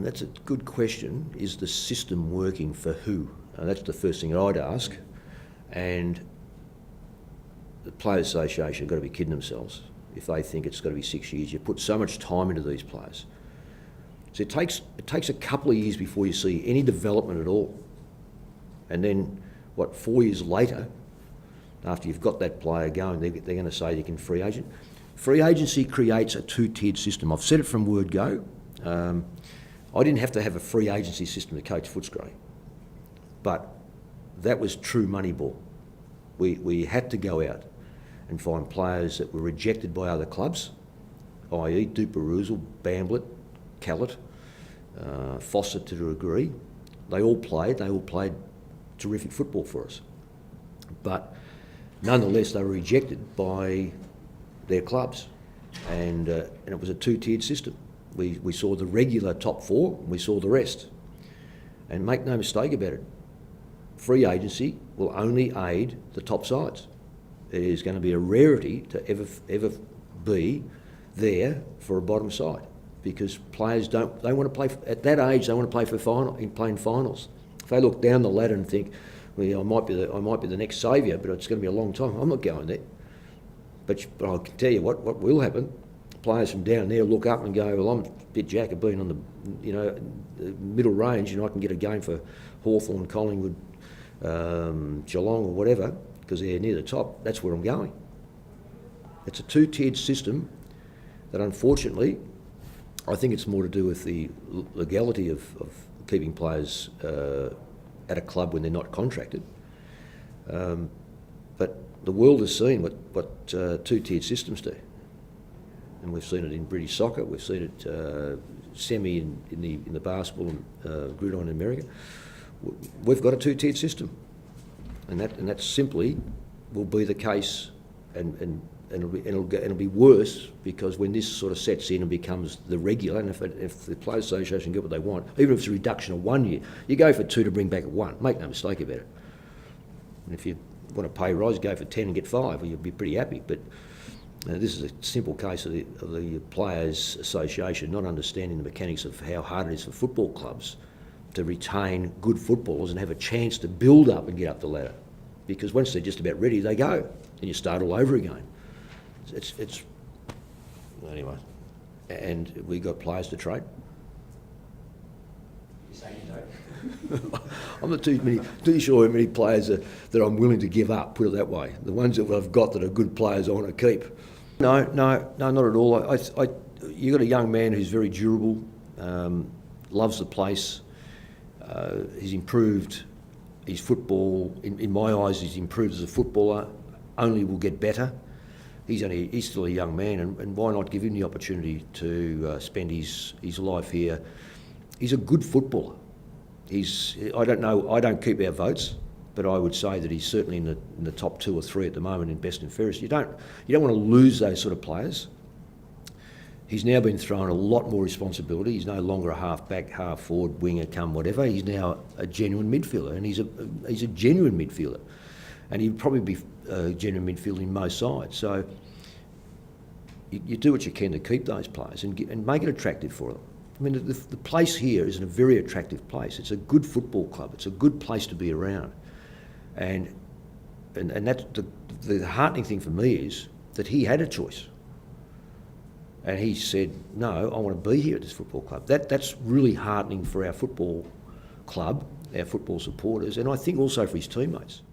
That's a good question. Is the system working for who? That's the first thing I'd ask. And the Players Association have got to be kidding themselves if they think it's got to be 6 years. You put so much time into these players. So it takes a couple of years before you see any development at all. And then, 4 years later, after you've got that player going, they're going to say you can free agent. Free agency creates a two-tiered system. I've said it from word go. I didn't have to have a free agency system to coach Footscray, but that was true Moneyball. We had to go out and find players that were rejected by other clubs, i.e. Duperuzal, Bamblett, Callett, Foster to a degree. They all played terrific football for us. But nonetheless, they were rejected by their clubs. And it was a two-tiered system. We saw the regular top four, and we saw the rest. And make no mistake about it, free agency will only aid the top sides. It is going to be a rarity to ever be there for a bottom side, because players they want to play at that age. They want to play for playing finals. If they look down the ladder and think, well, I might be the next saviour, but it's going to be a long time, I'm not going there. But I can tell you what will happen. Players from down there look up and go, well, I'm a bit jack of being on the middle range, and I can get a game for Hawthorn, Collingwood, Geelong or whatever, because they're near the top. That's where I'm going. It's a two-tiered system that, unfortunately, I think it's more to do with the legality of keeping players at a club when they're not contracted. But the world has seen what two-tiered systems do. And we've seen it in British soccer, we've seen it semi in the basketball and gridiron in America. We've got a two-tiered system, and that simply will be the case, and it'll be worse, because when this sort of sets in and becomes the regular, and if the Players Association get what they want, even if it's a reduction of 1 year, you go for 2 to bring back 1. Make no mistake about it. And if you want to pay rise, go for 10 and get 5, well, you'll be pretty happy. But this is a simple case of the Players Association not understanding the mechanics of how hard it is for football clubs to retain good footballers and have a chance to build up and get up the ladder. Because once they're just about ready, they go, and you start all over again. It's anyway, and we got players to trade. You say you don't? I'm not too sure how many players that I'm willing to give up. Put it that way. The ones that I've got that are good players, I want to keep. No, not at all. You got a young man who's very durable, loves the place. He's improved his football. In my eyes, he's improved as a footballer. Only will get better. He's still a young man, and why not give him the opportunity to spend his life here? He's a good footballer. I don't keep our votes, but I would say that he's certainly in the top 2 or 3 at the moment in best and fairest. You don't want to lose those sort of players. He's now been thrown a lot more responsibility. He's no longer a half-back, half-forward, winger, come whatever. He's now a genuine midfielder, and he's a genuine midfielder. And he'd probably be a genuine midfielder in most sides. So you do what you can to keep those players and make it attractive for them. I mean, the place here is a very attractive place. It's a good football club. It's a good place to be around. And that's the heartening thing for me is that he had a choice. And he said, no, I want to be here at this football club. That's really heartening for our football club, our football supporters, and I think also for his teammates.